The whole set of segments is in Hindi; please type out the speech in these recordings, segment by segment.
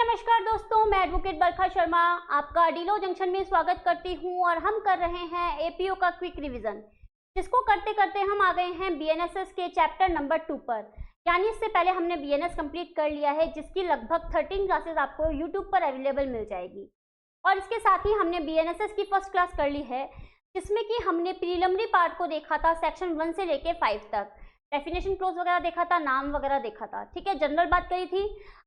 नमस्कार दोस्तों, मैं एडवोकेट बरखा शर्मा आपका डीलो जंक्शन में स्वागत करती हूं और हम कर रहे हैं एपीओ का क्विक रिवीजन, जिसको करते करते हम आ गए हैं बीएनएसएस के चैप्टर नंबर 2 पर। यानी इससे पहले हमने बीएनएस कंप्लीट कर लिया है, जिसकी लगभग 13 क्लासेस आपको यूट्यूब पर अवेलेबल मिल जाएगी। और इसके साथ ही हमने बीएनएसएस की फर्स्ट क्लास कर ली है, जिसमें कि हमने प्रीलिमिनरी पार्ट को देखा था, सेक्शन 1 से लेके 5 तक। डेफिनेशन क्लोज वगैरह देखा था, नाम वगैरह देखा था, ठीक है, जनरल बात करी थी।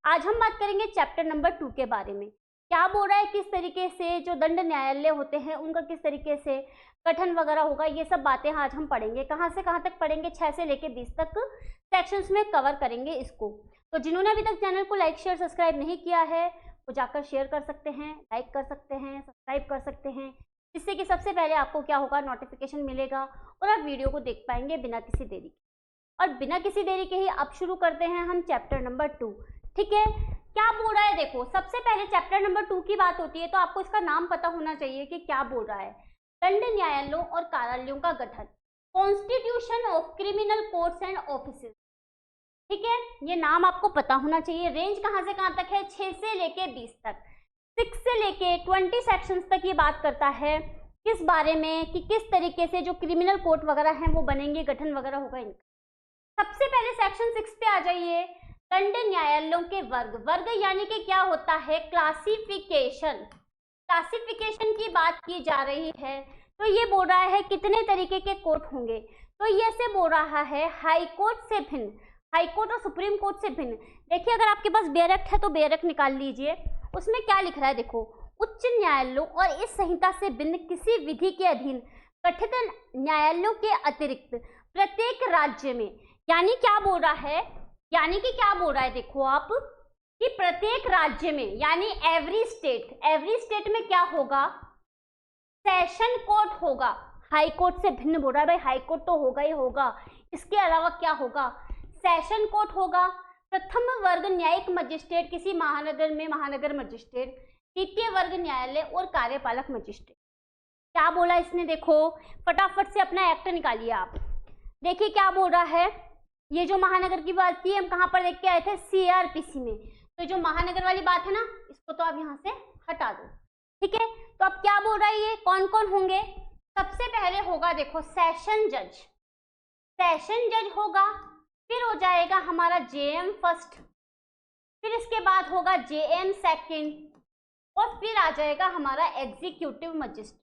आज हम बात करेंगे चैप्टर नंबर 2 के बारे में। क्या बोल रहा है, किस तरीके से जो दंड न्यायालय होते हैं उनका किस तरीके से गठन वगैरह होगा, ये सब बातें आज हम पढ़ेंगे। कहाँ से कहाँ तक पढ़ेंगे, 6 से लेके 20 तक सेक्शंस में कवर करेंगे इसको। तो जिन्होंने अभी तक चैनल को लाइक शेयर सब्सक्राइब नहीं किया है वो जाकर शेयर कर सकते हैं, लाइक कर सकते हैं, सब्सक्राइब कर सकते हैं, जिससे कि सबसे पहले आपको क्या होगा, नोटिफिकेशन मिलेगा और आप वीडियो को देख पाएंगे बिना किसी देरी के। और बिना किसी देरी के ही अब शुरू करते हैं हम चैप्टर नंबर 2, ठीक है। क्या बोल रहा है, देखो सबसे पहले चैप्टर नंबर 2 की बात होती है तो आपको इसका नाम पता होना चाहिए कि क्या बोल रहा है। दंड न्यायालयों और कार्यालयों का गठन, constitution of criminal courts and offices, ठीक है, ये नाम आपको पता होना चाहिए। रेंज कहाँ से कहाँ तक है, 6 से लेके 20 तक, 6 से लेके 20 सेक्शंस तक ये बात करता है किस बारे में कि किस तरीके से जो क्रिमिनल कोर्ट वगैरह हैं वो बनेंगे, गठन वगैरह होगा इनका। सबसे पहले सेक्शन 6 पे आ जाइए। दंड न्यायालयों के वर्ग, वर्ग यानी कि क्या होता है, क्लासिफिकेशन, क्लासिफिकेशन की बात की जा रही है। तो ये बोल रहा है कितने तरीके के कोर्ट होंगे, तो ये से बोल रहा है हाई कोर्ट से भिन्न, हाई कोर्ट और सुप्रीम कोर्ट से भिन्न। देखिए अगर आपके पास बेयर एक्ट है तो बेयर एक्ट निकाल लीजिए, उसमें क्या लिख रहा है, देखो उच्च न्यायालयों और इस संहिता से भिन्न किसी विधि के अधीन गठित न्यायालयों के अतिरिक्त प्रत्येक राज्य में, यानी क्या बोल रहा है, यानी कि क्या बोल रहा है, देखो आप कि प्रत्येक राज्य में, यानी एवरी स्टेट, एवरी स्टेट में क्या होगा, सेशन कोर्ट होगा। हाई कोर्ट से भिन्न बोल रहा है भाई, हाई कोर्ट तो होगा ही होगा, इसके अलावा क्या होगा, सेशन कोर्ट होगा। प्रथम वर्ग न्यायिक मजिस्ट्रेट किसी महानगर में महानगर मजिस्ट्रेट, द्वितीय वर्ग न्यायालय और कार्यपालक मजिस्ट्रेट। क्या बोला इसने, देखो फटाफट से अपना एक्ट निकालिए आप। देखिए क्या बोल रहा है, ये जो महानगर की बात की हम कहाँ पर देख के आए थे, सीआरपीसी में। तो जो महानगर वाली बात है ना, इसको तो आप यहाँ से हटा दो, ठीक है। तो अब क्या बोल रहा है, ये कौन कौन होंगे, सबसे पहले होगा देखो सेशन जज, सेशन जज होगा, फिर हो जाएगा हमारा जेएम फर्स्ट, फिर इसके बाद होगा जेएम सेकंड, और फिर आ जाएगा हमारा एग्जीक्यूटिव मजिस्ट्रेट।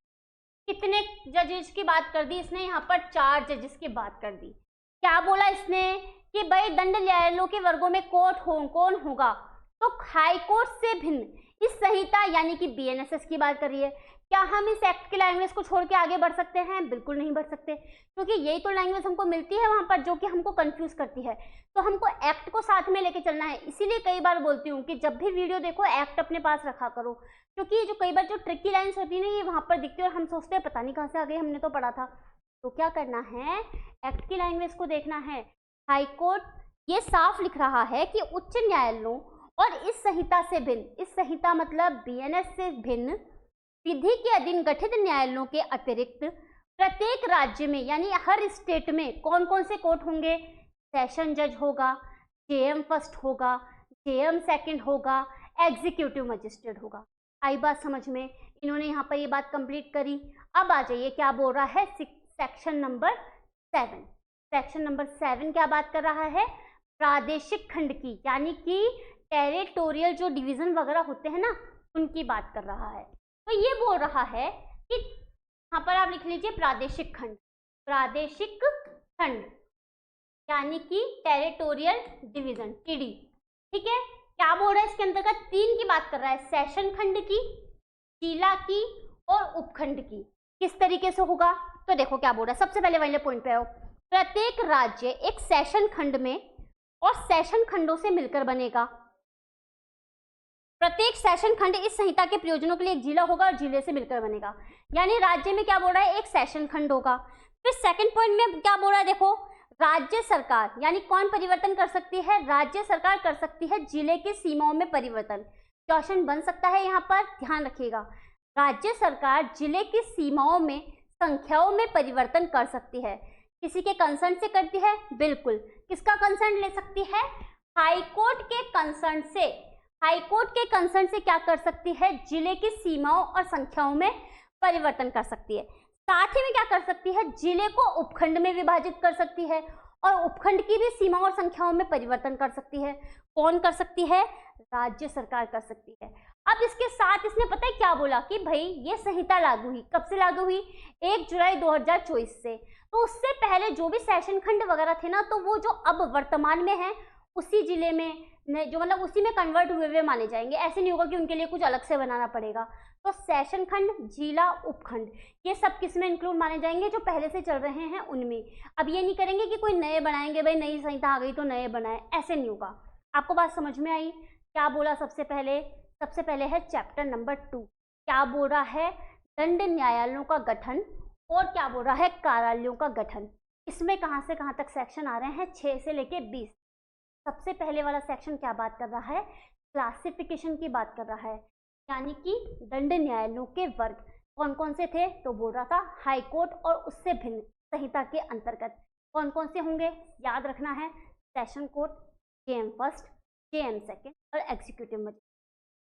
कितने जजेस की बात कर दी इसने, यहाँ पर 4 जजेस की बात कर दी। क्या बोला इसने कि भाई दंड न्यायालयों के वर्गों में कोर्ट कौन होगा, तो हाई कोर्ट से भिन्न इस संहिता यानी कि बीएनएसएस की बात कर रही है। क्या हम इस एक्ट की लैंग्वेज को छोड़ के आगे बढ़ सकते हैं, बिल्कुल नहीं बढ़ सकते, क्योंकि यही तो लैंग्वेज हमको मिलती है वहां पर जो कि हमको कंफ्यूज करती है। तो हमको एक्ट को साथ में लेके चलना है। इसीलिए कई बार बोलती हूँ कि जब भी वीडियो देखो एक्ट अपने पास रखा करो, क्योंकि जो कई बार जो ट्रिकी लाइन्स होती है ना, ये वहां पर दिखती है और हम सोचते हैं पता नहीं कहाँ से आ गई, हमने तो पढ़ा था। तो क्या करना है, एक्ट की लैंग्वेज को देखना है। हाई कोर्ट ये साफ लिख रहा है कि उच्च न्यायालयों और इस संहिता से भिन्न, इस संहिता मतलब बीएनएस से भिन्न विधि के अधीन गठित न्यायालयों के अतिरिक्त प्रत्येक राज्य में, यानी हर स्टेट में कौन कौन से कोर्ट होंगे, सेशन जज होगा, जेएम फर्स्ट होगा, जेएम सेकंड होगा, एग्जीक्यूटिव मजिस्ट्रेट होगा। आई बात समझ में, इन्होंने यहाँ पर ये बात कंप्लीट करी। अब आ जाइए क्या बोल रहा है, सेक्शन नंबर 7। सेक्शन नंबर 7 क्या बात कर रहा है, प्रादेशिक खंड की, यानी कि टेरिटोरियल जो डिवीजन वगैरह होते हैं ना, उनकी बात कर रहा है। तो ये बोल रहा है कि यहाँ पर आप लिख लीजिए प्रादेशिक खंड, प्रादेशिक खंड यानी कि टेरिटोरियल डिवीजन, टीडी, ठीक है। क्या बोल रहा है, इसके अंतर्गत 3 की बात कर रहा है, सेशन खंड की, जिला की और उपखंड की। किस तरीके से होगा, तो देखो क्या बोल रहा है, सबसे पहले वाले पॉइंट पे आओ। प्रत्येक राज्य एक सेशन खंड में और सेशन खंडों से मिलकर बनेगा। प्रत्येक सेशन खंड इस संहिता के प्रयोजनों के लिए एक जिला होगा और जिले से मिलकर बनेगा। यानी राज्य में क्या बोल रहा है, एक सेशन खंड होगा। फिर सेकंड पॉइंट में क्या बोल रहा है, देखो राज्य सरकार, यानी कौन परिवर्तन कर सकती है, राज्य सरकार कर सकती है जिले की सीमाओं में परिवर्तन। क्वेश्चन बन सकता है यहाँ पर, ध्यान रखिएगा, राज्य सरकार जिले की सीमाओं में संख्याओं में परिवर्तन कर सकती है। किसी के कंसर्न से करती है, बिल्कुल। किसका कंसर्न ले सकती है, हाई कोर्ट के कंसर्न से। हाईकोर्ट के कंसर्न से क्या कर सकती है, जिले की सीमाओं और संख्याओं में परिवर्तन कर सकती है। साथ ही में क्या कर सकती है, जिले को उपखंड में विभाजित कर सकती है और उपखंड की भी सीमाओं और संख्याओं में परिवर्तन कर सकती है। कौन कर सकती है, राज्य सरकार कर सकती है। अब इसके साथ इसने पता है क्या बोला कि भाई ये संहिता लागू हुई, कब से लागू हुई, 1 जुलाई 2024 से। तो उससे पहले जो भी सेशन खंड वगैरह थे ना, तो वो जो अब वर्तमान में है उसी जिले में जो मतलब उसी में कन्वर्ट हुए माने जाएंगे। ऐसे नहीं होगा कि उनके लिए कुछ अलग से बनाना पड़ेगा। तो सेशन खंड, जिला, उपखंड ये सब किस में इंक्लूड माने जाएंगे, जो पहले से चल रहे हैं उनमें। अब ये नहीं करेंगे कि कोई नए बनाएंगे, भाई नई संहिता आ गई तो नए बनाए, ऐसे नहीं होगा। आपको बात समझ में आई? क्या बोला सबसे पहले है चैप्टर नंबर 2, क्या बोल रहा है, दंड न्यायालयों का गठन, और क्या बोल रहा है, कार्यालयों का गठन। इसमें कहाँ से कहाँ तक सेक्शन आ रहे हैं, 6 से लेके 20। सबसे पहले वाला सेक्शन क्या बात कर रहा है, क्लासिफिकेशन की बात कर रहा है, यानी कि दंड न्यायालयों के वर्ग कौन कौन से थे। तो बोल रहा था हाई कोर्ट और उससे भिन्न संहिता के अंतर्गत कौन कौन से होंगे, याद रखना है, session court, JM first, JM second और एग्जीक्यूटिव मजिस्ट्रेट।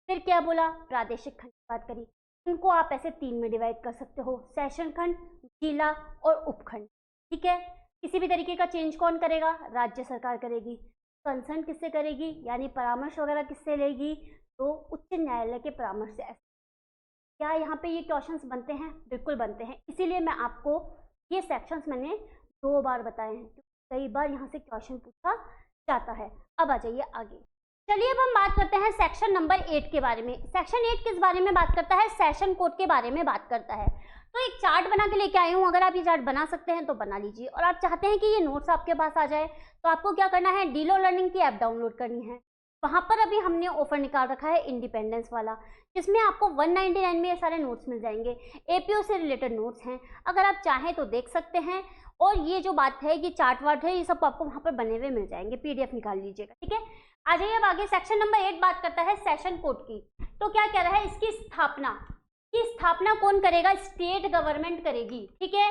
फिर क्या बोला, प्रादेशिक खंड की बात करी, उनको आप ऐसे 3 में डिवाइड कर सकते हो, सेशन खंड, जिला और उपखंड। ठीक है, किसी भी तरीके का चेंज कौन करेगा, राज्य सरकार करेगी। कंसर्न किससे करेगी, यानी परामर्श वगैरह किससे लेगी, तो उच्च न्यायालय के परामर्श से। क्या यहाँ पे ये क्वेश्चंस बनते हैं, बिल्कुल बनते हैं। इसीलिए मैं आपको ये सेक्शंस मैंने 2 बार बताए हैं, कई बार यहाँ से क्वेश्चन पूछा जाता है। अब आ जाइए आगे, चलिए अब हम बात करते हैं सेक्शन नंबर 8 के बारे में। सेक्शन 8 किस बारे में बात करता है, सेशन कोड के बारे में बात करता है। तो एक चार्ट बना के लेके आई हूँ, अगर आप ये चार्ट बना सकते हैं तो बना लीजिए, और आप चाहते हैं कि ये नोट्स आपके पास आ जाए तो आपको क्या करना है, डीलो लर्निंग की ऐप डाउनलोड करनी है। वहाँ पर अभी हमने ऑफर निकाल रखा है इंडिपेंडेंस वाला, जिसमें आपको 199 में ये सारे नोट्स मिल जाएंगे, एपीओ से रिलेटेड नोट्स हैं। अगर आप चाहें तो देख सकते हैं, और ये जो बात है, ये चार्ट वार्ट है, ये सब आपको वहाँ पर बने हुए मिल जाएंगे, पीडीएफ निकाल लीजिएगा। ठीक है, आ जाइए अब आगे। सेक्शन नंबर 8 बात करता है सेशन कोड की। तो क्या कह रहा है, इसकी स्थापना कौन करेगा, स्टेट गवर्नमेंट करेगी। ठीक है,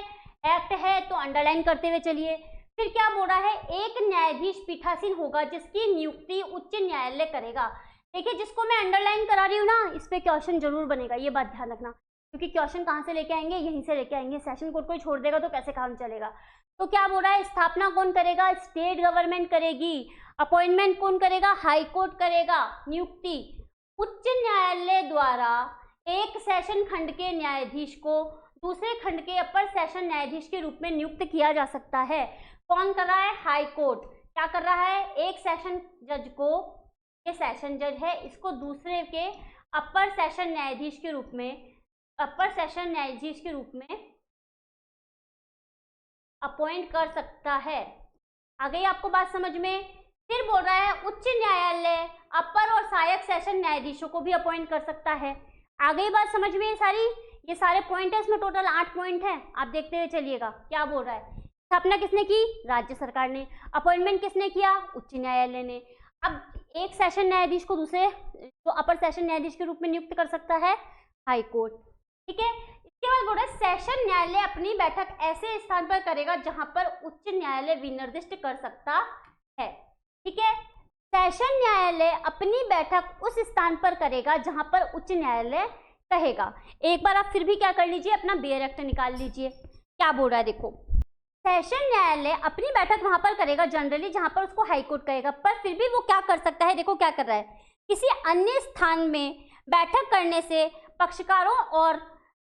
एक्ट है तो अंडरलाइन करते हुए चलिए। फिर क्या बोल रहा है, एक न्यायाधीश पीठासीन होगा जिसकी नियुक्ति उच्च न्यायालय करेगा। देखिए, जिसको मैं अंडरलाइन करा रही हूँ ना, इस पे क्वेश्चन जरूर बनेगा, ये बात ध्यान रखना, क्योंकि क्वेश्चन कहाँ से लेके आएंगे, यहीं से लेके आएंगे। सेशन कोड को ही छोड़ देगा तो कैसे काम चलेगा। तो क्या बोल रहा है, स्थापना कौन करेगा, स्टेट गवर्नमेंट करेगी। अपॉइंटमेंट कौन करेगा, हाई कोर्ट करेगा। नियुक्ति उच्च न्यायालय द्वारा एक सेशन खंड के न्यायाधीश को दूसरे खंड के अपर सेशन न्यायाधीश के रूप में नियुक्त किया जा सकता है। कौन कर रहा है, हाई कोर्ट। क्या कर रहा है, एक सेशन जज को, ये सेशन जज है, इसको दूसरे के अपर सेशन न्यायाधीश के रूप में अपॉइंट कर सकता है। आ गई आपको बात समझ में। फिर बोल रहा है उच्च न्यायालय अपर और सहायक सेशन न्यायाधीशों को भी अपॉइंट कर सकता है। आ गई बात समझ में। ये सारे पॉइंट है, इसमें टोटल 8 पॉइंट है, आप देखते हुए चलिएगा। क्या बोल रहा है, स्थापना किसने की, राज्य सरकार ने। अपॉइंटमेंट किसने किया, उच्च न्यायालय ने। अब एक सेशन न्यायाधीश को दूसरे जो अपर सेशन न्यायाधीश के रूप में नियुक्त कर सकता है, हाई कोर्ट। ठीक है, इसके बाद बोल रहा है सेशन न्यायालय अपनी बैठक ऐसे स्थान पर करेगा जहां पर उच्च न्यायालय विनिर्दिष्ट कर सकता है। ठीक है, सेशन न्यायालय अपनी बैठक उस स्थान पर करेगा जहां पर उच्च न्यायालय कहेगा। एक बार आप फिर भी क्या कर लीजिए, अपना बेयर एक्ट निकाल लीजिए। क्या बोल रहा है, देखो, सेशन न्यायालय अपनी बैठक वहां पर करेगा जनरली जहां पर उसको हाई कोर्ट कहेगा, पर फिर भी वो क्या कर सकता है, देखो क्या कर रहा है, किसी अन्य स्थान में बैठक करने से पक्षकारों और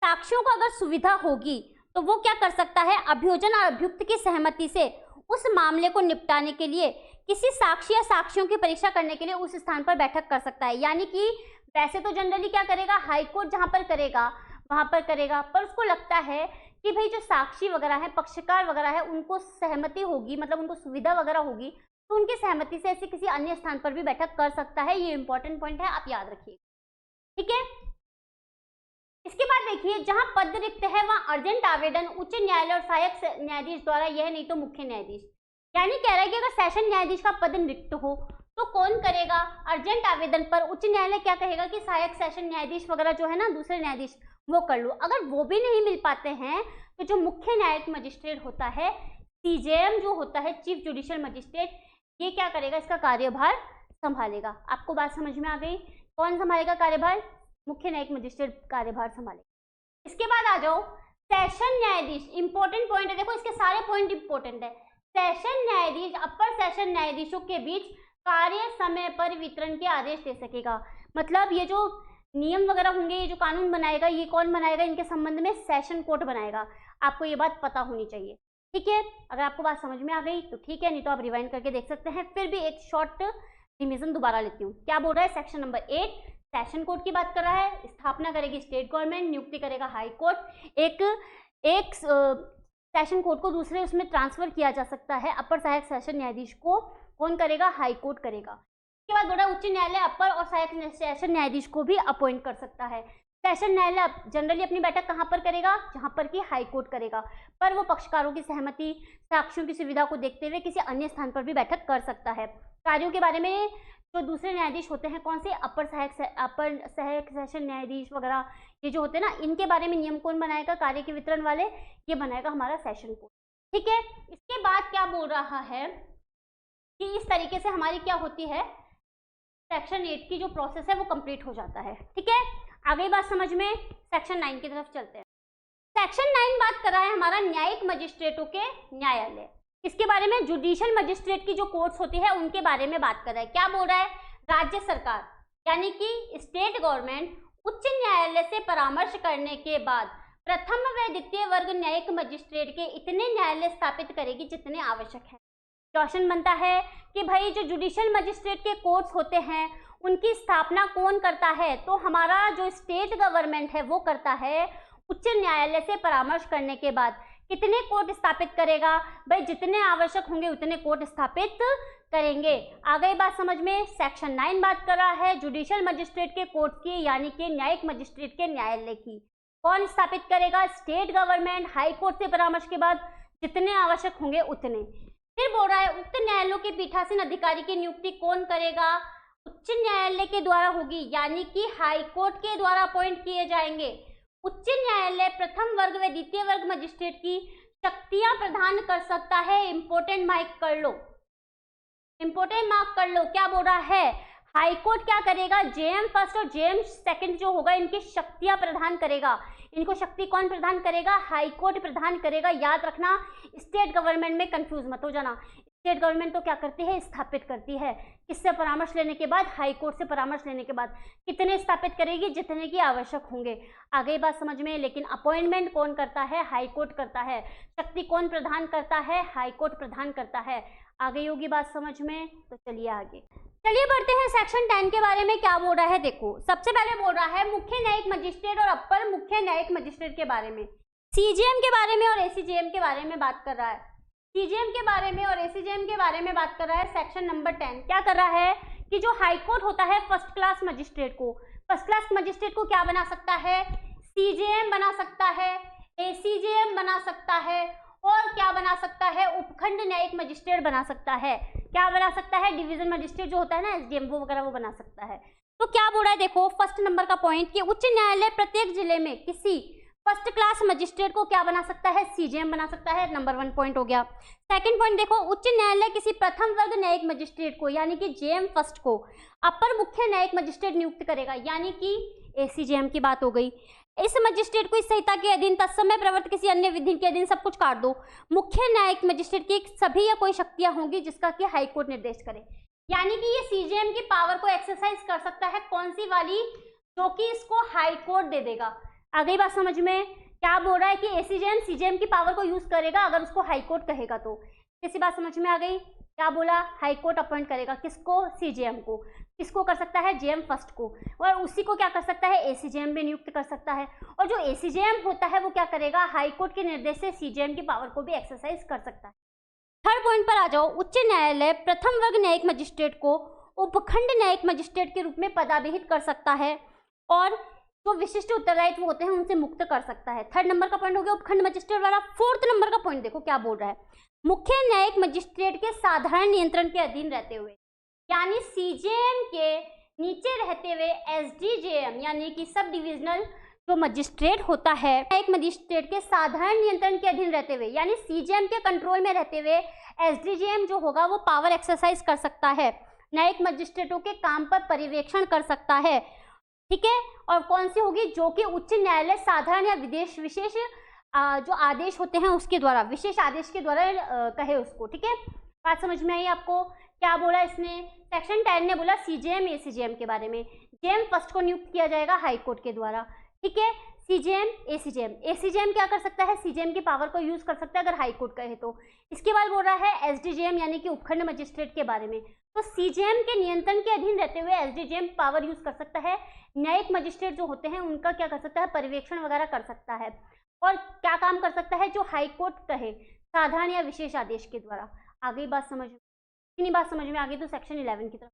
साक्षियों को अगर सुविधा होगी तो वो क्या कर सकता है, अभियोजन और अभियुक्त की सहमति से उस मामले को निपटाने के लिए किसी साक्षी या साक्षियों की परीक्षा करने के लिए उस स्थान पर बैठक कर सकता है। यानी कि वैसे तो जनरली क्या करेगा, हाई कोर्ट जहां पर करेगा वहां पर करेगा, पर उसको लगता है कि भाई जो साक्षी वगैरह है, पक्षकार वगैरह है, उनको सहमति होगी, मतलब उनको सुविधा वगैरह होगी, तो उनकी सहमति से ऐसे किसी अन्य स्थान पर भी बैठक कर सकता है। ये इंपॉर्टेंट पॉइंट है, आप याद रखिए। ठीक है, इसके बाद देखिए, जहां पद रिक्त है वहां अर्जेंट आवेदन उच्च न्यायालय और सहायक न्यायाधीश द्वारा, यह नहीं तो मुख्य न्यायाधीश। यानी कह रहा है कि अगर सेशन न्यायाधीश का पद रिक्त हो तो कौन करेगा, अर्जेंट आवेदन पर उच्च न्यायालय क्या कहेगा कि सहायक सेशन न्यायाधीश वगैरह जो है ना, दूसरे न्यायाधीश, वो कर लो। अगर वो भी नहीं मिल पाते हैं तो जो मुख्य न्यायिक मजिस्ट्रेट होता है, सीजेएम जो होता है, चीफ जुडिशियल मजिस्ट्रेट, ये क्या करेगा, इसका कार्यभार संभालेगा। आपको बात समझ में आ गई? कौन संभालेगा कार्यभार? मुख्य न्यायिक मजिस्ट्रेट कार्यभार संभालेगा। इसके बाद आ जाओ सेशन न्यायाधीश। इंपॉर्टेंट पॉइंट है, देखो इसके सारे पॉइंट इंपॉर्टेंट है। सेशन न्यायाधीश अपर सेशन न्यायाधीशों के बीच कार्य समय पर वितरण के आदेश दे सकेगा। मतलब ये जो नियम वगैरह होंगे, ये जो कानून बनाएगा, ये कौन बनाएगा? इनके संबंध में सेशन कोर्ट बनाएगा। आपको ये बात पता होनी चाहिए, ठीक है? अगर आपको बात समझ में आ गई तो ठीक है, नहीं तो आप रिवाइंड करके देख सकते हैं। फिर भी एक शॉर्ट रिविजन दोबारा लेती हूँ। क्या बोल रहा है? सेक्शन नंबर 8 सेशन कोर्ट की बात कर रहा है। स्थापना करेगी स्टेट गवर्नमेंट, नियुक्ति करेगा हाई कोर्ट। एक सेशन कोर्ट को दूसरे उसमें ट्रांसफर किया जा सकता है। अपर सहायक सेशन न्यायाधीश को कौन करेगा? हाई कोर्ट करेगा। इसके बाद बोल रहा है उच्च न्यायालय अपर और सहायक सेशन न्यायाधीश को भी अपॉइंट कर सकता है। सेशन न्यायालय जनरली अपनी बैठक कहाँ पर करेगा? जहाँ पर कि हाई कोर्ट करेगा, पर वो पक्षकारों की सहमति, साक्ष्यों की सुविधा को देखते हुए किसी अन्य स्थान पर भी बैठक कर सकता है। कार्यों के बारे में जो दूसरे न्यायाधीश होते हैं, कौन से? अपर सहायक सेशन न्यायाधीश वगैरह, ये जो होते हैं ना, इनके बारे में नियम कौन बनाएगा? कार्य के वितरण वाले ये बनाएगा हमारा सेशन कोर्ट, ठीक है? इसके बाद क्या बोल रहा है कि इस तरीके से हमारी क्या होती है, सेक्शन 8 की जो प्रोसेस है वो कंप्लीट हो जाता है, ठीक है? आगे बात समझ में, सेक्शन 9 की तरफ चलते हैं। सेक्शन 9 बात कर रहा है हमारा न्यायिक मजिस्ट्रेटों के न्यायालय। इसके बारे में जुडिशियल मजिस्ट्रेट की जो कोर्ट्स होती है उनके बारे में बात कर रहा है। क्या बोल रहा है? राज्य सरकार यानी कि स्टेट गवर्नमेंट उच्च न्यायालय से परामर्श करने के बाद प्रथम व द्वितीय वर्ग न्यायिक मजिस्ट्रेट के इतने न्यायालय स्थापित करेगी जितने आवश्यक है। क्वेश्चन बनता है कि भाई जो जुडिशियल मजिस्ट्रेट के कोर्ट्स होते हैं उनकी स्थापना कौन करता है? तो हमारा जो स्टेट गवर्नमेंट है वो करता है। उच्च न्यायालय से परामर्श करने के बाद कितने कोर्ट स्थापित करेगा? भाई जितने आवश्यक होंगे उतने कोर्ट स्थापित करेंगे। आ गई बात समझ में? सेक्शन 9 बात कर रहा है जुडिशियल मजिस्ट्रेट के कोर्ट की, यानी कि न्यायिक मजिस्ट्रेट के न्यायालय की। कौन स्थापित करेगा? स्टेट गवर्नमेंट हाई कोर्ट से परामर्श के बाद जितने आवश्यक होंगे उतने। फिर बोल रहा है उक्त न्यायालयों के पीठासीन अधिकारी की नियुक्ति कौन करेगा? उच्च न्यायालय के द्वारा होगी, यानी कि हाई कोर्ट के द्वारा अपॉइंट किए जाएंगे। उच्च न्यायालय प्रथम वर्ग व द्वितीय वर्ग मजिस्ट्रेट की शक्तियां प्रदान कर सकता है। इंपोर्टेंट मार्क कर लो, इंपोर्टेंट मार्क कर लो। क्या बोल रहा है? हाई कोर्ट क्या करेगा? जेएम फर्स्ट और जेएम सेकंड जो होगा इनकी शक्तियां प्रदान करेगा। इनको शक्ति कौन प्रदान करेगा? हाई कोर्ट प्रदान करेगा। याद रखना, स्टेट गवर्नमेंट में कंफ्यूज मत हो जाना। स्टेट गवर्नमेंट तो क्या करती है? स्थापित करती है। किससे परामर्श लेने के बाद? हाई कोर्ट से परामर्श लेने के बाद। कितने स्थापित करेगी? जितने की आवश्यक होंगे। आ गई बात समझ में? लेकिन अपॉइंटमेंट कौन करता है? हाई कोर्ट करता है। शक्ति कौन प्रदान करता है? हाई कोर्ट प्रदान करता है। आ गई होगी बात समझ में? तो चलिए आगे, चलिए बढ़ते हैं सेक्शन 10 के बारे में। क्या बोल रहा है? देखो, सबसे पहले बोल रहा है मुख्य न्यायिक मजिस्ट्रेट और अपर मुख्य न्यायिक मजिस्ट्रेट के बारे में, सीजेएम के बारे में और एसीजेएम के बारे में बात कर रहा है। सीजेएम के बारे में और एसीजेएम के बारे में बात कर रहा है सेक्शन नंबर 10। क्या कर रहा है कि जो हाई कोर्ट होता है फर्स्ट क्लास मजिस्ट्रेट को क्या बना सकता है? सीजेएम बना सकता है, एसीजेएम बना सकता है, और क्या बना सकता है? उपखंड न्यायिक मजिस्ट्रेट बना सकता है। क्या बना सकता है? डिवीजन मजिस्ट्रेट जो होता है ना, एसडीएम वो वगैरह वो बना सकता है। तो क्या बोल रहा है? देखो, फर्स्ट नंबर का पॉइंट कि उच्च न्यायालय प्रत्येक जिले में किसी फर्स्ट क्लास मजिस्ट्रेट को क्या बना सकता है? सीजेएम बना सकता है। नंबर 1 पॉइंट हो गया। सेकंड पॉइंट देखो, उच्च न्यायालय किसी प्रथम वर्ग न्यायिक मजिस्ट्रेट को, यानी कि जेएम फर्स्ट को अपर मुख्य न्यायिक मजिस्ट्रेट नियुक्त करेगा, यानी कि एसीजेएम की बात हो गई। इस मजिस्ट्रेट को इस संहिता के अधीन तत्समय प्रवर्तित किसी अन्य विधि के अधीन, सब कुछ काट दो, मुख्य न्यायिक मजिस्ट्रेट की सभी या कोई शक्तियां होंगी जिसका कि हाई कोर्ट निर्देश करे। यानी कि ये सीजेएम की पावर को एक्सरसाइज कर सकता है। कौन सी वाली? जो कि इसको हाई कोर्ट दे देगा। आ गई बात समझ में? क्या बोल रहा है कि एसीजेएम सीजेएम की पावर को यूज करेगा अगर उसको हाई कोर्ट कहेगा तो। किसी बात समझ में आ गई? क्या बोला? हाई कोर्ट अपॉइंट करेगा। किसको? सीजेएम को। किसको कर सकता है? जेएम फर्स्ट को। और उसी को क्या कर सकता है? एसीजेएम भी नियुक्त कर सकता है। और जो एसीजेएम होता है वो क्या करेगा? हाई कोर्ट के निर्देश से सीजेएम की पावर को भी एक्सरसाइज कर सकता है। थर्ड पॉइंट पर आ जाओ, उच्च न्यायालय प्रथम वर्ग न्यायिक मजिस्ट्रेट को उपखंड न्यायिक मजिस्ट्रेट के रूप में पदाभिहित कर सकता है और जो विशिष्ट उत्तरदायित्व होते हैं उनसे मुक्त कर सकता है। थर्ड नंबर का पॉइंट हो गया उपखंड मजिस्ट्रेट वाला। फोर्थ नंबर का पॉइंट देखो क्या बोल रहा है, मुख्य न्यायिक मजिस्ट्रेट के साधारण नियंत्रण के अधीन रहते हुए, यानी सीजेएम के नीचे रहते हुए एसडीजेएम यानी कि सब डिविजनल जो मजिस्ट्रेट होता है न्यायिक मजिस्ट्रेट के साधारण नियंत्रण के अधीन रहते हुए, यानी सीजेएम के कंट्रोल में रहते हुए एसडीजेएम जो होगा वो पावर एक्सरसाइज कर सकता है। न्यायिक मजिस्ट्रेटों के काम पर पर्यवेक्षण कर सकता है, ठीक है। और कौन सी होगी, जो कि उच्च न्यायालय साधारण या विशेष जो आदेश होते हैं उसके द्वारा, विशेष आदेश के द्वारा कहे उसको, ठीक है। बात समझ में आई आपको? क्या बोला इसने, सेक्शन 10 ने बोला सीजेएम एसीजेएम के बारे में। जेएम फर्स्ट को नियुक्त किया जाएगा हाई कोर्ट के द्वारा, ठीक है। सीजेएम एसीजेएम, एसीजेएम क्या कर सकता है, सीजेएम की पावर को यूज कर सकता है अगर हाई कोर्ट कहे तो। इसके बाद बोल रहा है एसडीजेएम यानी कि उपखंड मजिस्ट्रेट के बारे में। तो सीजेएम के नियंत्रण के अधीन रहते हुए एसडीजेएम पावर यूज कर सकता है, न्यायिक मजिस्ट्रेट जो होते हैं उनका क्या कर सकता है, पर्यवेक्षण वगैरह कर सकता है। और क्या काम कर सकता है, जो हाई कोर्ट कहे साधारण या विशेष आदेश के द्वारा। आगे बात समझ में, इतनी बात समझ में आ गई तो सेक्शन 11 की तरफ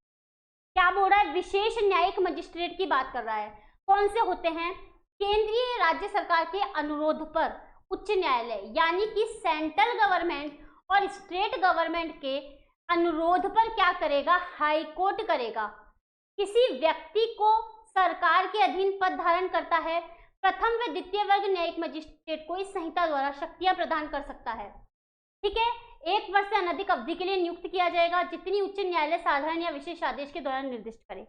क्या बोल रहा है, विशेष न्यायिक मजिस्ट्रेट की बात कर रहा है। कौन से होते हैं, केंद्रीय राज्य सरकार के अनुरोध पर उच्च न्यायालय यानी कि सेंट्रल गवर्नमेंट और स्टेट गवर्नमेंट के अनुरोध पर क्या करेगा, हाई कोर्ट करेगा। किसी व्यक्ति को सरकार के अधीन पद धारण करता है, प्रथम व द्वितीय वर्ग न्यायिक मजिस्ट्रेट को इस संहिता द्वारा शक्तियां प्रदान कर सकता है, ठीक है। 1 वर्ष से अनधिक अवधि के लिए नियुक्त किया जाएगा, जितनी उच्च न्यायालय साधारण या विशेष आदेश के दौरान निर्दिष्ट करे।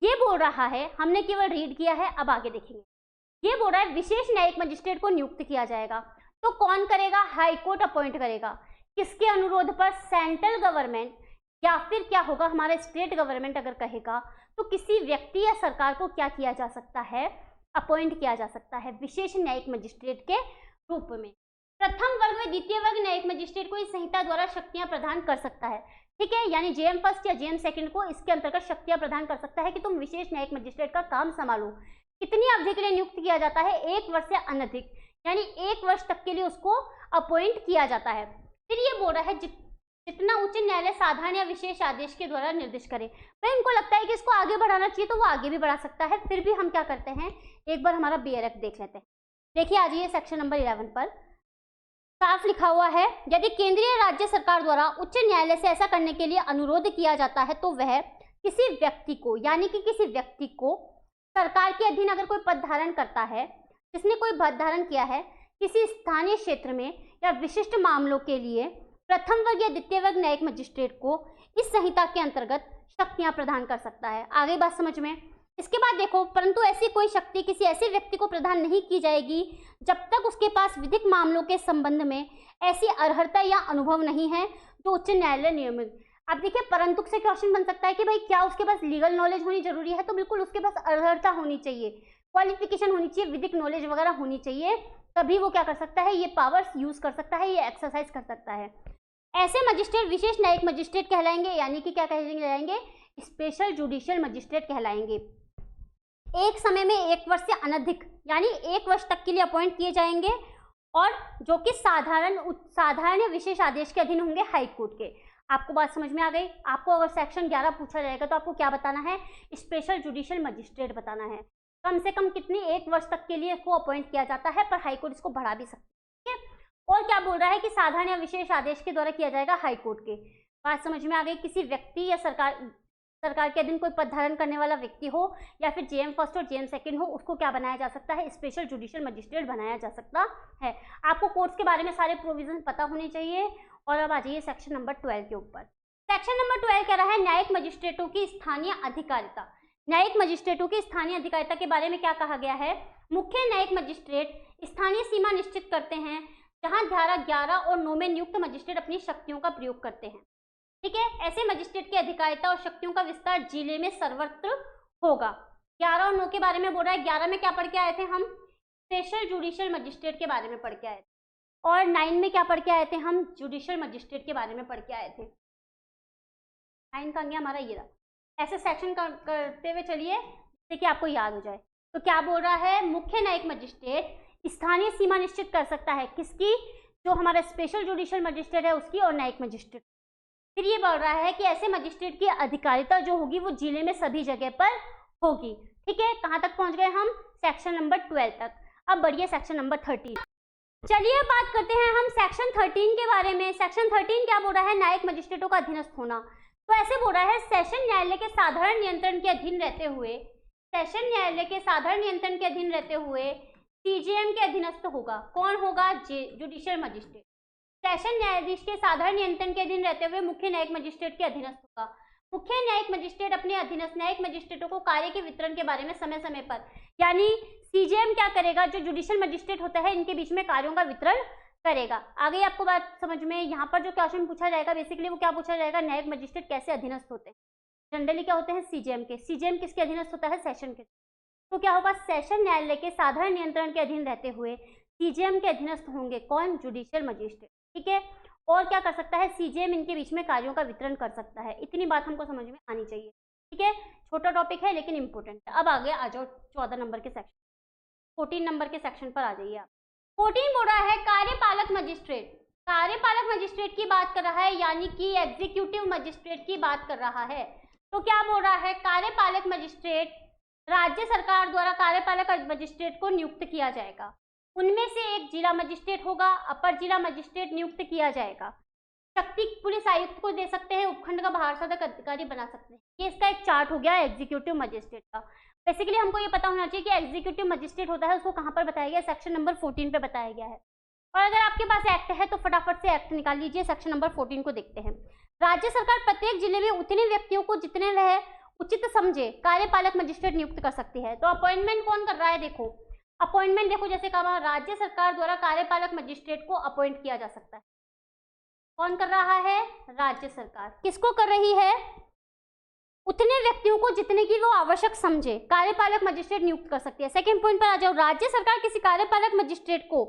ये बोल रहा है, हमने केवल रीड किया है, अब आगे देखेंगे। ये बोल रहा है विशेष न्यायिक मजिस्ट्रेट को नियुक्त किया जाएगा, तो कौन करेगा, हाई कोर्ट अपॉइंट करेगा। किसके अनुरोध पर, सेंट्रल गवर्नमेंट या फिर क्या होगा हमारा स्टेट गवर्नमेंट अगर कहेगा तो किसी व्यक्ति या सरकार को क्या किया जा सकता है, अपॉइंट किया जा सकता है विशेष न्यायिक मजिस्ट्रेट के रूप में। प्रथम वर्ग में द्वितीय वर्ग न्यायिक मजिस्ट्रेट को इस संहिता द्वारा शक्तियां प्रदान कर सकता है, ठीक है। यानी जेएम फर्स्ट या जेएम सेकंड को इसके अंतर्गत शक्तियां प्रदान कर सकता है कि तुम विशेष न्यायिक मजिस्ट्रेट का काम संभालो। कितनी अवधि के लिए नियुक्त किया जाता है, 1 वर्ष से अनधिक, यानी 1 वर्ष तक के लिए उसको अपॉइंट किया जाता है। फिर ये बोल रहा है जितना उच्च न्यायालय साधारण या विशेष आदेश के द्वारा निर्दिष्ट करे। भाई इनको लगता है कि इसको आगे बढ़ाना चाहिए तो वो आगे भी बढ़ा सकता है, फिर भी हम क्या करते हैं, एक बार हमारा BR देख लेते हैं। देखिए आ जाइए सेक्शन नंबर 11 पर, साफ लिखा हुआ है, यदि केंद्रीय राज्य सरकार द्वारा उच्च न्यायालय से ऐसा करने के लिए अनुरोध किया जाता है तो वह किसी व्यक्ति को, यानी कि किसी व्यक्ति को सरकार के अधीन अगर कोई पद धारण करता है, जिसने कोई पद धारण किया है किसी स्थानीय क्षेत्र में या विशिष्ट मामलों के लिए, प्रथम वर्ग या द्वितीय वर्ग न्यायिक मजिस्ट्रेट को इस संहिता के अंतर्गत शक्तियां प्रदान कर सकता है। आगे बात समझ में। इसके बाद देखो, परंतु ऐसी कोई शक्ति किसी ऐसे व्यक्ति को प्रदान नहीं की जाएगी जब तक उसके पास विधिक मामलों के संबंध में ऐसी अर्हता या अनुभव नहीं है जो उच्च न्यायालय नियमित। अब देखिए परंतु से क्वेश्चन बन सकता है कि भाई क्या उसके पास लीगल नॉलेज होनी जरूरी है, तो बिल्कुल उसके पास अर्हता होनी चाहिए, क्वालिफिकेशन होनी चाहिए, विधिक नॉलेज वगैरह होनी चाहिए, तभी वो क्या कर सकता है, ये पावर्स यूज कर सकता है, ये एक्सरसाइज कर सकता है। ऐसे मजिस्ट्रेट विशेष न्यायिक मजिस्ट्रेट कहलाएंगे, यानी कि क्या कहलाएंगे, स्पेशल जुडिशियल मजिस्ट्रेट कहलाएंगे। एक समय में 1 वर्ष से अनधिक यानी 1 वर्ष तक के लिए अपॉइंट किए जाएंगे, और जो कि साधारण या विशेष आदेश के अधीन होंगे हाई कोर्ट के। आपको बात समझ में आ गई। आपको अगर सेक्शन 11 पूछा जाएगा तो आपको क्या बताना है, स्पेशल जुडिशियल मजिस्ट्रेट बताना है। कम से कम कितनी, 1 वर्ष तक के लिए इसको अपॉइंट किया जाता है, पर हाई कोर्ट इसको बढ़ा भी सकती है। और क्या बोल रहा है कि साधारण या विशेष आदेश के द्वारा किया जाएगा हाई कोर्ट के। बात समझ में आ गई। किसी व्यक्ति या सरकार के अधीन कोई पद धारण करने वाला व्यक्ति हो या फिर जेएम फर्स्ट और जेएम सेकंड हो, उसको क्या बनाया जा सकता है, स्पेशल जुडिशियल मजिस्ट्रेट बनाया जा सकता है। आपको कोर्ट्स के बारे में सारे प्रोविजन पता होने चाहिए। और अब आ जाइए सेक्शन नंबर 12 के ऊपर। सेक्शन नंबर 12 कह रहा है न्यायिक मजिस्ट्रेटों की स्थानीय अधिकारिता। न्यायिक मजिस्ट्रेटों की स्थानीय अधिकारिता के बारे में क्या कहा गया है, मुख्य न्यायिक मजिस्ट्रेट स्थानीय सीमा निश्चित करते हैं जहां धारा 11 और 9 में नियुक्त मजिस्ट्रेट अपनी शक्तियों का प्रयोग करते हैं, ठीक है। ऐसे मजिस्ट्रेट की अधिकारिता और शक्तियों का विस्तार जिले में सर्वत्र होगा। 11 और 9 के बारे में बोल रहा है। 11 में क्या पढ़ के आए थे हम, स्पेशल जुडिशियल मजिस्ट्रेट के बारे में पढ़ के आए थे, और 9 में क्या पढ़ के आए थे हम, जुडिशियल मजिस्ट्रेट के बारे में पढ़ के आए थे। 9 का गया हमारा ये रहा। ऐसे सेक्शन करते हुए चलिए जिससे कि आपको याद हो जाए। तो क्या बोल रहा है, मुख्य न्यायिक मजिस्ट्रेट स्थानीय सीमा निश्चित कर सकता है, किसकी, जो हमारा स्पेशल जुडिशियल मजिस्ट्रेट है उसकी, और न्यायिक मजिस्ट्रेट। फिर ये बोल रहा है कि ऐसे मजिस्ट्रेट की अधिकारिता जो होगी वो जिले में सभी जगह पर होगी, ठीक है। कहाँ तक पहुंच गए हम, सेक्शन नंबर 12 तक। अब बढ़िए सेक्शन नंबर 13। चलिए बात करते हैं हम सेक्शन 13 के बारे में। सेक्शन 13 क्या बोल रहा है, न्यायिक मजिस्ट्रेटों का अधीनस्थ होना। तो ऐसे बोल रहा है सेशन न्यायालय के साधारण नियंत्रण के अधीन रहते हुए, सेशन न्यायालय के साधारण नियंत्रण के अधीन रहते हुए सीजेएम के अधीनस्थ होगा। कौन होगा, जुडिशियल मजिस्ट्रेट। सेशन न्यायाधीश के साधारण नियंत्रण के अधीन रहते हुए मुख्य न्यायिक मजिस्ट्रेट के अधीनस्थ होगा। मुख्य न्यायिक मजिस्ट्रेट अपने अधीनस्थ न्यायिक मजिस्ट्रेटों को कार्य के वितरण के बारे में समय समय पर, यानी सीजेएम क्या करेगा, जो जुडिशियल मजिस्ट्रेट होता है इनके बीच में कार्यों का वितरण करेगा। आगे आपको बात समझ में, यहाँ पर जो क्वेश्चन पूछा जाएगा बेसिकली वो क्या पूछा जाएगा, न्यायिक मजिस्ट्रेट कैसे अधीनस्थ होते हैं। जनरली क्या होते हैं, सीजेएम के। सीजेएम किसके अधीनस्थ होता है, सेशन के। तो क्या होगा, सेशन न्यायालय के साधारण नियंत्रण के अधीन रहते हुए सीजेएम के अधीनस्थ होंगे कौन, जुडिशियल मजिस्ट्रेट। ठीक है, और क्या कर सकता है, सीजेएम इनके बीच में कार्यों का वितरण कर सकता है। इतनी बात हमको समझ में आनी चाहिए। ठीक है, छोटा टॉपिक है लेकिन इंपॉर्टेंट है। अब आगे आ जाओ 14 नंबर के सेक्शन, 14 नंबर के सेक्शन पर आ जाइए आप। 14 बोल रहा है कार्यपालक मजिस्ट्रेट। कार्यपालक मजिस्ट्रेट की बात कर रहा है, यानी कि एग्जीक्यूटिव मजिस्ट्रेट की बात कर रहा है। तो क्या बोल रहा है, कार्यपालक मजिस्ट्रेट राज्य सरकार द्वारा कार्यपालक मजिस्ट्रेट को नियुक्त किया जाएगा। उनमें से एक जिला मजिस्ट्रेट होगा, अपर जिला मजिस्ट्रेट नियुक्त किया जाएगा। शक्ति पुलिस आयुक्त को दे सकते हैं, उपखंड का बाहर साधक अधिकारी बना सकते हैं। ये इसका एक चार्ट हो गया एग्जीक्यूटिव मजिस्ट्रेट का। बेसिकली हमको ये पता होना चाहिए कि एग्जीक्यूटिव मजिस्ट्रेट होता है उसको कहाँ पर बताया गया, सेक्शन नंबर 14 पे बताया गया है। और अगर आपके पास एक्ट है तो फटाफट से एक्ट निकाल लीजिए। सेक्शन नंबर 14 को देखते हैं। राज्य सरकार प्रत्येक जिले में उतने व्यक्तियों को जितने वह उचित समझे कार्यपालक मजिस्ट्रेट नियुक्त कर सकती है। तो अपॉइंटमेंट कौन कर रहा है, देखो अपॉइंटमेंट, देखो जैसे कहा राज्य सरकार द्वारा कार्यपालक मजिस्ट्रेट को अपॉइंट किया जा सकता है। कौन कर रहा है, राज्य सरकार। किसको कर रही है, उतने व्यक्तियों को जितने की वो आवश्यक समझे कार्यपालक मजिस्ट्रेट नियुक्त कर सकती है। सेकंड पॉइंट पर आ जाओ, राज्य सरकार किसी कार्यपालक मजिस्ट्रेट को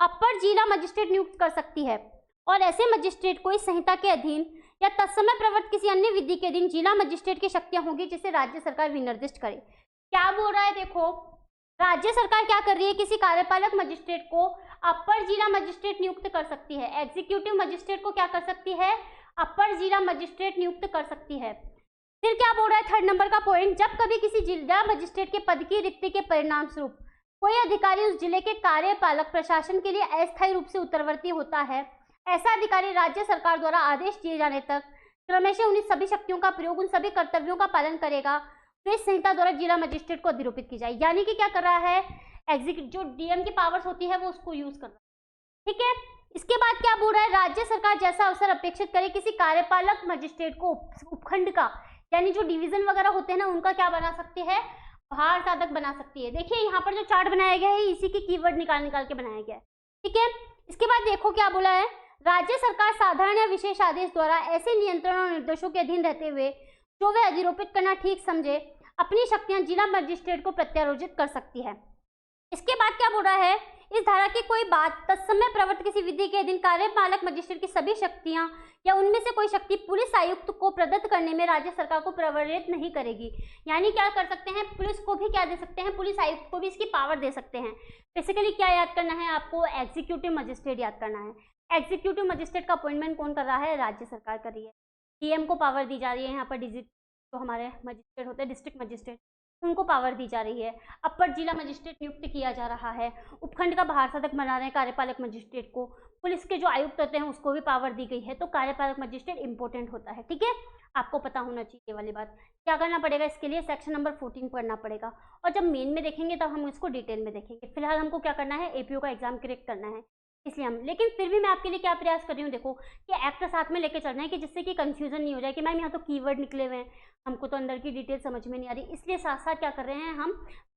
अपर जिला मजिस्ट्रेट नियुक्त कर सकती है और ऐसे मजिस्ट्रेट को इस संहिता के अधीन या तत्समय प्रवृत्त किसी अन्य विधि के अधीन जिला मजिस्ट्रेट की शक्तियां होंगी जिसे राज्य सरकार विनिर्दिष्ट करे। क्या बोल रहा है, देखो राज्य सरकार क्या कर रही है, किसी कार्यपालक मजिस्ट्रेट को अपर जिला मजिस्ट्रेट नियुक्त कर सकती है। एग्जीक्यूटिव मजिस्ट्रेट को क्या कर सकती है, अपर जिला मजिस्ट्रेट नियुक्त कर सकती है। फिर क्या बोल रहा है, थर्ड नंबर का पॉइंट, जब कभी किसी जिला मजिस्ट्रेट के पद की रिक्ति के परिणाम स्वरूप कोई अधिकारी उस जिले के कार्यपालक प्रशासन के लिए अस्थायी रूप से उत्तरवर्ती होता है, ऐसा अधिकारी राज्य सरकार द्वारा आदेश दिए जाने तक क्रमशः उन सभी शक्तियों का प्रयोग, उन सभी कर्तव्यों का पालन करेगा तो इस संहिता द्वारा जिला मजिस्ट्रेट को अधिरोपित की जाए। यानी कि क्या कर रहा है, जो डीएम की पावर्स होती है वो उसको यूज कर रहा है। ठीक है, इसके बाद क्या बोल रहा है, राज्य सरकार जैसा अवसर अपेक्षित करे किसी कार्यपालक मजिस्ट्रेट को उपखंड का, यानी जो डिवीजन वगैरह होते हैं ना उनका क्या बना सकती है, बाहर साधक बना सकती है। देखिए यहाँ पर जो चार्ट बनाया गया है इसी की कीवर्ड निकाल के बनाया गया है। ठीक है, इसके बाद देखो क्या बोला है, राज्य सरकार साधारण या विशेष आदेश द्वारा ऐसे नियंत्रण और निर्देशों के अधीन रहते हुए जो वे अधिरोपित करना ठीक समझे अपनी शक्तियां जिला मजिस्ट्रेट को प्रत्यारोपित कर सकती है। इसके बाद क्या बोल रहा है, इस धारा की कोई बात तत्समय प्रवृत्त किसी विधि के अधीन कार्यपालक मजिस्ट्रेट की सभी शक्तियां या उनमें से कोई शक्ति पुलिस आयुक्त को प्रदत्त करने में राज्य सरकार को प्रवृत्त नहीं करेगी। यानी क्या कर सकते हैं, पुलिस को भी क्या दे सकते हैं, पुलिस आयुक्त को भी इसकी पावर दे सकते हैं। बेसिकली क्या याद करना है आपको, एग्जीक्यूटिव मजिस्ट्रेट याद करना है। एग्जीक्यूटिव मजिस्ट्रेट का अपॉइंटमेंट कौन कर रहा है, राज्य सरकार कर रही है। डीएम को पावर दी जा रही है, यहाँ पर जो हमारे मजिस्ट्रेट होते हैं डिस्ट्रिक्ट मजिस्ट्रेट उनको पावर दी जा रही है। अपर जिला मजिस्ट्रेट नियुक्त किया जा रहा है, उपखंड का बाहर साधक बना रहे हैं कार्यपालक मजिस्ट्रेट को, पुलिस के जो आयुक्त होते हैं उसको भी पावर दी गई है। तो कार्यपालक मजिस्ट्रेट इंपॉर्टेंट होता है। ठीक है, आपको पता होना चाहिए ये वाली बात। क्या करना पड़ेगा इसके लिए, सेक्शन नंबर 14 पढ़ना पड़ेगा और जब मेन में देखेंगे तब हम इसको डिटेल में देखेंगे। फिलहाल हमको क्या करना है, एपीओ का एग्जाम क्रैक करना है इसलिए हम, लेकिन फिर भी मैं आपके लिए क्या प्रयास कर रही हूँ, देखो कि एक्ट साथ में लेके चलना है कि जिससे कि कंफ्यूजन नहीं हो जाए कि मैम यहाँ तो कीवर्ड निकले हुए हैं, हमको तो अंदर की डिटेल समझ में नहीं आ रही। इसलिए साथ साथ क्या कर रहे हैं, हम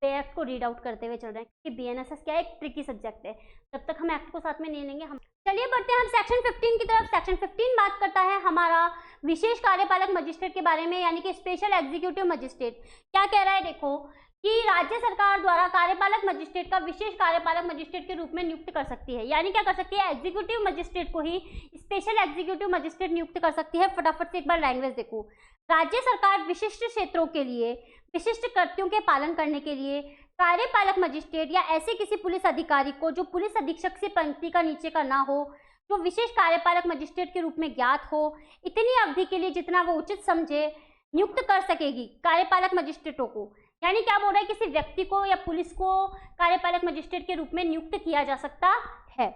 एक्ट को रीड आउट करते हुए चल रहे हैं क्योंकि बीएनएसएस क्या है, एक ट्रिकी सब्जेक्ट है। जब तक हम एक्ट को साथ में नहीं लेंगे हम, चलिए बढ़ते हैं हम सेक्शन 15 की तरफ। सेक्शन 15 बात करता है हमारा विशेष कार्यपालक मजिस्ट्रेट के बारे में, यानी कि स्पेशल एग्जीक्यूटिव मजिस्ट्रेट। क्या कह रहा है, देखो कि राज्य सरकार द्वारा कार्यपालक मजिस्ट्रेट का विशेष कार्यपालक मजिस्ट्रेट के रूप में नियुक्त कर सकती है। यानी क्या कर सकती है, एग्जीक्यूटिव मजिस्ट्रेट को ही स्पेशल एग्जीक्यूटिव मजिस्ट्रेट नियुक्त कर सकती है। फटाफट से एक बार लैंग्वेज देखो, राज्य सरकार विशिष्ट क्षेत्रों के लिए विशिष्ट कर्तव्यों के पालन करने के लिए कार्यपालक मजिस्ट्रेट या ऐसे किसी पुलिस अधिकारी को जो पुलिस अधीक्षक से पंक्ति का नीचे का ना हो, जो विशेष कार्यपालक मजिस्ट्रेट के रूप में ज्ञात हो, इतनी अवधि के लिए जितना वो उचित समझे नियुक्त कर सकेगी कार्यपालक मजिस्ट्रेटों को। यानी क्या बोल रहा है, किसी व्यक्ति को या पुलिस को कार्यपालक मजिस्ट्रेट के रूप में नियुक्त किया जा सकता है।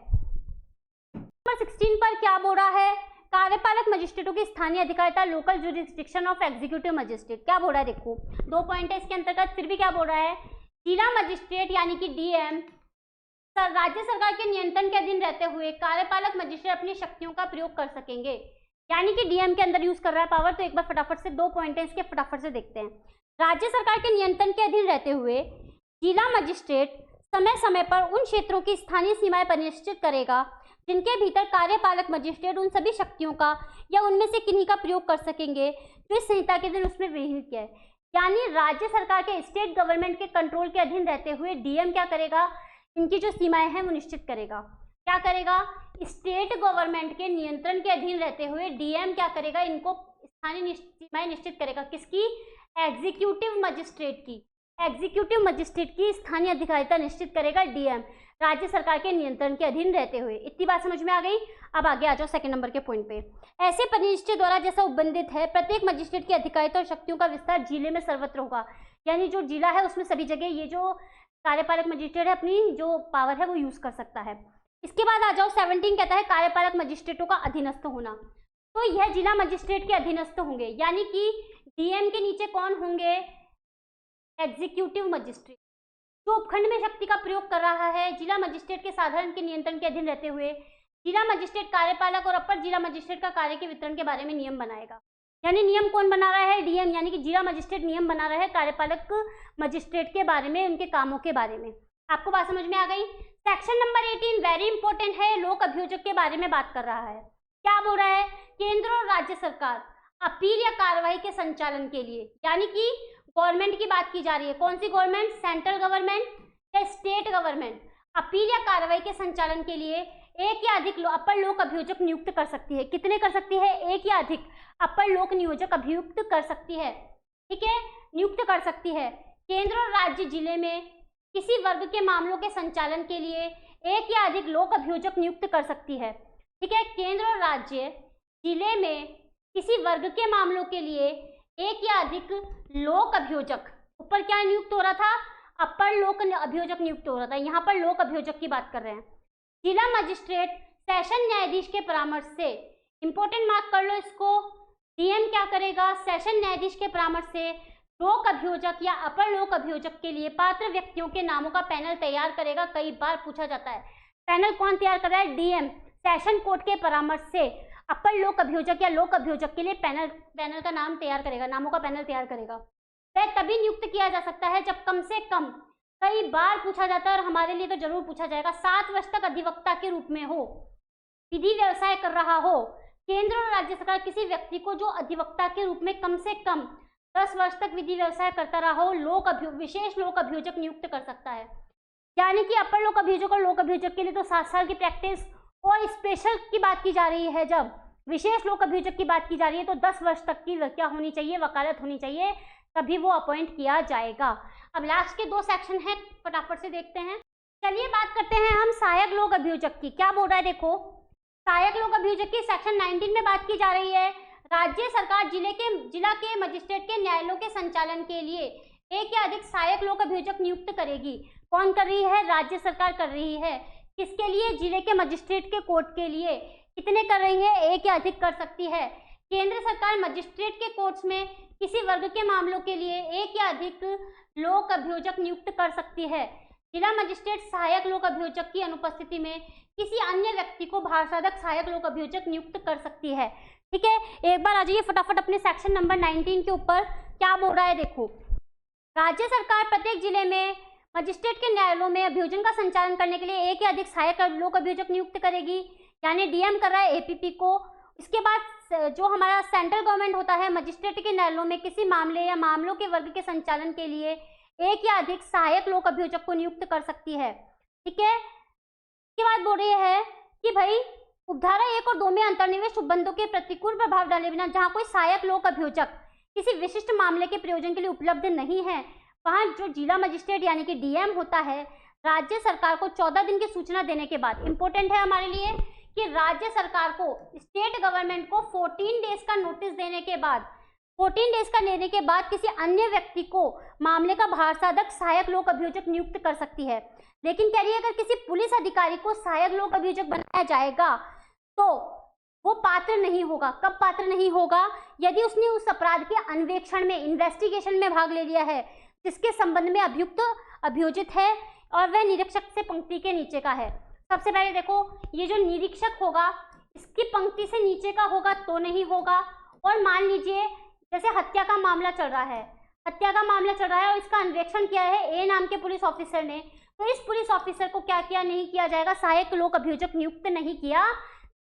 नंबर 16 पर क्या बोल रहा है, कार्यपालक मजिस्ट्रेटों की स्थानीय अधिकारिता, local jurisdiction of executive magistrate. क्या बोल रहा है, देखो 2 पॉइंट है इसके अंतर्गत, फिर भी क्या बोल रहा है, जिला मजिस्ट्रेट यानी कि डीएम राज्य सरकार के नियंत्रण के अधीन रहते हुए कार्यपालक मजिस्ट्रेट अपनी शक्तियों का प्रयोग कर सकेंगे। यानी कि डीएम के अंदर यूज कर रहा है पावर। तो एक बार फटाफट से 2 पॉइंट है इसके, फटाफट से देखते हैं। राज्य सरकार के नियंत्रण के अधीन रहते हुए जिला मजिस्ट्रेट समय समय पर उन क्षेत्रों की स्थानीय सीमाएं परिनिश्चित करेगा जिनके भीतर कार्यपालक मजिस्ट्रेट उन सभी शक्तियों का या उनमें से किन्हीं का प्रयोग कर सकेंगे जो इस संहिता के दिन उसमें विहित किया है। यानी राज्य सरकार के, स्टेट गवर्नमेंट के कंट्रोल के अधीन रहते हुए डीएम क्या करेगा, इनकी जो सीमाएं हैं वो निश्चित करेगा। क्या करेगा, स्टेट गवर्नमेंट के नियंत्रण के अधीन रहते हुए डीएम क्या करेगा, इनको स्थानीय सीमाएं निश्चित करेगा। किसकी, एग्जीक्यूटिव मजिस्ट्रेट की। एग्जीक्यूटिव मजिस्ट्रेट की स्थानीय अधिकारिता निश्चित करेगा डीएम, राज्य सरकार के नियंत्रण के अधीन रहते हुए। इतनी बात समझ में आ गई। अब आगे आ जाओ सेकंड नंबर के पॉइंट पे। ऐसे परिनिश्चय द्वारा जैसा उपबंधित है प्रत्येक मजिस्ट्रेट की अधिकारिता और शक्तियों का विस्तार जिले में सर्वत्र होगा। यानी जो जिला है उसमें सभी जगह ये जो कार्यपालक मजिस्ट्रेट है अपनी जो पावर है वो यूज कर सकता है। इसके बाद आ जाओ 17 कहता है कार्यपालक मजिस्ट्रेटों का अधीनस्थ होना। तो यह जिला मजिस्ट्रेट के अधीनस्थ होंगे, यानी कि डीएम के नीचे कौन होंगे, एग्जीक्यूटिव मजिस्ट्रेट। जो उपखंड में शक्ति का प्रयोग कर रहा है जिला मजिस्ट्रेट के साधारण के नियंत्रण के अधीन रहते हुए जिला मजिस्ट्रेट कार्यपालक और अपर जिला मजिस्ट्रेट का कार्य के वितरण के बारे में नियम बनाएगा। यानी नियम कौन बना रहा है, डीएम, यानी कि जिला मजिस्ट्रेट नियम बना रहा है कार्यपालक मजिस्ट्रेट के बारे में, उनके कामों के बारे में। आपको बात समझ में आ गई। सेक्शन नंबर 18 वेरी इंपॉर्टेंट है, लोक अभियोजक के बारे में बात कर रहा है। क्या बोल रहा है, केंद्र और राज्य सरकार अपील या कार्रवाई के संचालन के लिए, यानी कि गवर्नमेंट की बात की जा रही है। कौन सी गवर्नमेंट, सेंट्रल गवर्नमेंट या स्टेट गवर्नमेंट, अपील या कार्रवाई के संचालन के लिए एक या अधिक अपर लोक अभियोजक नियुक्त कर सकती है। कितने कर सकती है, एक या अधिक अपर लोक नियोजक अभियुक्त कर सकती है। ठीक है, नियुक्त कर सकती है। केंद्र और राज्य जिले में किसी वर्ग के मामलों के संचालन के लिए एक या अधिक लोक अभियोजक नियुक्त कर सकती है। ठीक है, केंद्र और राज्य जिले में किसी वर्ग के मामलों के लिए एक या अधिक लोक अभियोजक, ऊपर क्या नियुक्त हो रहा था, अपर लोक अभियोजक नियुक्त हो रहा था, यहाँ पर लोक अभियोजक की बात कर रहे हैं। जिला मजिस्ट्रेट सेशन न्यायाधीश के परामर्श से, इंपॉर्टेंट मार्क कर लो इसको, डीएम क्या करेगा, सेशन न्यायाधीश के परामर्श से लोक अभियोजक या अपर लोक अभियोजक के लिए पात्र व्यक्तियों के नामों का पैनल तैयार करेगा। कई बार पूछा जाता है, पैनल कौन तैयार कर रहा है, डीएम, सेशन कोर्ट के परामर्श से अपर लोक अभियोजक या लोक अभियोजक के लिए पैनल का नाम तैयार करेगा, नामों का पैनल तैयार करेगा। वह तभी नियुक्त किया जा सकता है जब कम से कम, कई बार पूछा जाता है और हमारे लिए तो जरूर पूछा जाएगा, 7 वर्ष तक अधिवक्ता के रूप में हो, विधि व्यवसाय कर रहा हो। केंद्र और राज्य सरकार किसी व्यक्ति को जो अधिवक्ता के रूप में कम से कम 10 वर्ष तक विधि व्यवसाय करता रहा हो, विशेष लोक अभियोजक नियुक्त कर सकता है। यानी कि अपर लोक अभियोजक और लोक अभियोजक के लिए तो 7 साल की प्रैक्टिस, और स्पेशल की बात की जा रही है, जब विशेष लोक अभियोजक की बात की जा रही है तो 10 वर्ष तक की क्या होनी चाहिए, वकालत होनी चाहिए, तभी वो अपॉइंट किया जाएगा। अब लास्ट के 2 सेक्शन हैं, फटाफट से देखते हैं। चलिए बात करते हैं हम सहायक लोक अभियोजक की। क्या बोल रहा है, देखो सहायक लोक अभियोजक की सेक्शन 19 में बात की जा रही है। राज्य सरकार जिला के मजिस्ट्रेट के न्यायालयों के संचालन के लिए एक या अधिक सहायक लोक अभियोजक नियुक्त करेगी। कौन कर रही है, राज्य सरकार कर रही है। किसके लिए, जिले के मजिस्ट्रेट के कोर्ट के लिए। कितने कर रही है, एक या अधिक कर सकती है। केंद्र सरकार मजिस्ट्रेट के कोर्ट्स में किसी वर्ग के मामलों के लिए एक या अधिक लोक अभियोजक नियुक्त कर सकती है। जिला मजिस्ट्रेट सहायक लोक अभियोजक की अनुपस्थिति में किसी अन्य व्यक्ति को भारसाधक सहायक लोक अभियोजक नियुक्त कर सकती है। ठीक है, एक बार आ जाइए फटाफट अपने सेक्शन नंबर 19 के ऊपर। क्या बोल रहा है, देखो राज्य सरकार प्रत्येक जिले में मजिस्ट्रेट के न्यायालयों में अभियोजन का संचालन करने के लिए एक या अधिक सहायक लोक अभियोजक नियुक्त करेगी। यानी डीएम कर रहा है एपीपी को। इसके बाद जो हमारा सेंट्रल गवर्नमेंट होता है, मजिस्ट्रेट के न्यायालयों में किसी मामले या मामलों के वर्ग के संचालन के लिए एक या अधिक सहायक लोक अभियोजक को नियुक्त कर सकती है। ठीक है, इसके बाद बोल रही है कि भाई उपधारा 1 और 2 में अंतर्निवेश उपबंधों के प्रतिकूल प्रभाव डाले बिना जहां कोई सहायक लोक अभियोजक किसी विशिष्ट मामले के प्रयोजन के लिए उपलब्ध नहीं है, वहां जो जिला मजिस्ट्रेट यानी कि डीएम होता है, राज्य सरकार को 14 दिन की सूचना देने के बाद, इंपॉर्टेंट है हमारे लिए कि राज्य सरकार को, स्टेट गवर्नमेंट को 14 डेज का नोटिस देने के बाद, 14 डेज का लेने के बाद किसी अन्य व्यक्ति को मामले का भारसाधक सहायक लोक अभियोजक नियुक्त कर सकती है। लेकिन कह रही है अगर किसी पुलिस अधिकारी को सहायक लोक अभियोजक बनाया जाएगा तो वो पात्र नहीं होगा। कब पात्र नहीं होगा, यदि उसने उस अपराध के अन्वेषण में, इन्वेस्टिगेशन में भाग ले लिया है जिसके संबंध में अभियुक्त अभियोजित है और वह निरीक्षक से पंक्ति के नीचे का है। सबसे पहले देखो, ये जो निरीक्षक होगा इसकी पंक्ति से नीचे का होगा तो नहीं होगा। और मान लीजिए जैसे हत्या का मामला चल रहा है, हत्या का मामला चल रहा है और इसका अन्वेषण किया है ए नाम के पुलिस ऑफिसर ने, तो इस पुलिस ऑफिसर को क्या किया नहीं किया जाएगा, सहायक लोक अभियोजक नियुक्त नहीं किया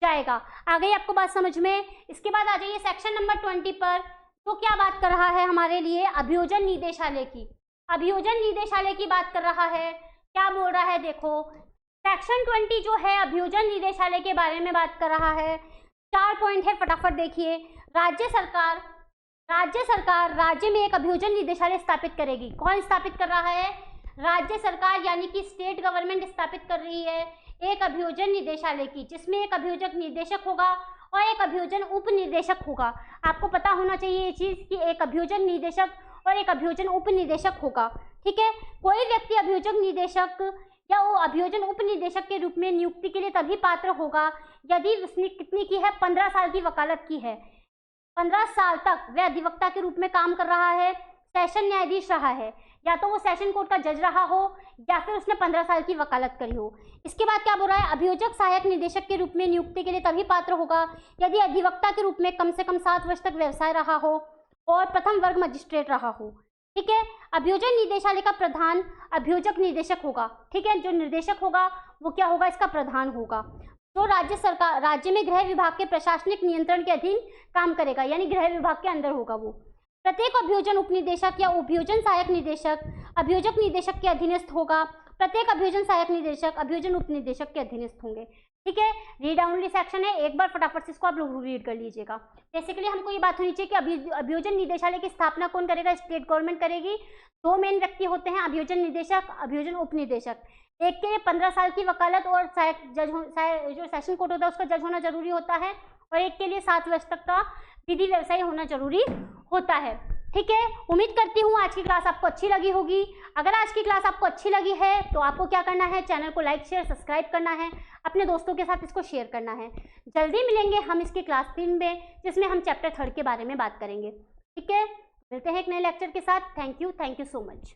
जाएगा। आ गई आपको बात समझ में। इसके बाद आ जाइए सेक्शन नंबर 20 पर, तो क्या बात कर रहा है हमारे लिए अभियोजन निदेशालय की। अभियोजन निदेशालय की बात कर रहा है, क्या बोल रहा है देखो, सेक्शन 20 जो है अभियोजन निदेशालय के बारे में बात कर रहा है। 4 पॉइंट है, फटाफट देखिए। राज्य सरकार राज्य में एक अभियोजन निदेशालय स्थापित करेगी। कौन स्थापित कर रहा है, राज्य सरकार यानी कि स्टेट गवर्नमेंट स्थापित कर रही है एक अभियोजन निदेशालय की, जिसमें एक अभियोजक निदेशक होगा और एक अभियोजन उप निदेशक होगा। आपको पता होना चाहिए ये चीज कि एक अभियोजन निदेशक और एक अभियोजन उप निदेशक होगा, ठीक है। कोई व्यक्ति अभियोजक निदेशक या वो अभियोजन उप निदेशक के रूप में नियुक्ति के लिए तभी पात्र होगा यदि उसने कितनी की है, 15 साल की वकालत की है, 15 साल तक वह अधिवक्ता के रूप में काम कर रहा है, सेशन न्यायाधीश रहा है, या तो वो सेशन कोर्ट का जज रहा हो या फिर उसने 15 साल की वकालत करी हो। इसके बाद क्या बोल रहा है, अभियोजक सहायक निदेशक के रूप में नियुक्ति के लिए तभी पात्र होगा यदि अधिवक्ता के रूप में कम से कम 7 वर्ष तक व्यवसाय रहा हो और प्रथम वर्ग मजिस्ट्रेट रहा हो, ठीक है। अभियोजन निदेशालय का प्रधान अभियोजक निदेशक होगा, ठीक है। जो निर्देशक होगा वो क्या होगा, इसका प्रधान होगा, जो राज्य में गृह विभाग के प्रशासनिक नियंत्रण के अधीन काम करेगा, यानी गृह विभाग के अंदर होगा वो। प्रत्येक अभियोजन उपनिदेशक या अभियोजन सहायक निदेशक अभियोजक निदेशक के अधीनस्थ होगा। प्रत्येक अभियोजन सहायक निदेशक अभियोजन उपनिदेशक के अधीनस्थ होंगे, ठीक है। रीड ओनली सेक्शन है, एक बार फटाफट से इसको आप लोग रीड कर लीजिएगा। बेसिकली हमको ये बात होनी चाहिए कि अभियोजन निदेशालय की स्थापना कौन करेगा, स्टेट गवर्नमेंट करेगी। 2 मेन व्यक्ति होते हैं, अभियोजन निदेशक, अभियोजन उपनिदेशक। एक के लिए 15 साल की वकालत और जो सेशन कोर्ट होता है उसका जज होना जरूरी होता है, और एक के लिए 7 वर्ष तक का विधि व्यवसाय होना जरूरी होता है, ठीक है। उम्मीद करती हूँ आज की क्लास आपको अच्छी लगी होगी। अगर आज की क्लास आपको अच्छी लगी है तो आपको क्या करना है, चैनल को लाइक शेयर सब्सक्राइब करना है, अपने दोस्तों के साथ इसको शेयर करना है। जल्दी मिलेंगे हम इसकी क्लास 3 में, जिसमें हम चैप्टर 3 के बारे में बात करेंगे, ठीक है। मिलते हैं एक नए लेक्चर के साथ। Thank you so much.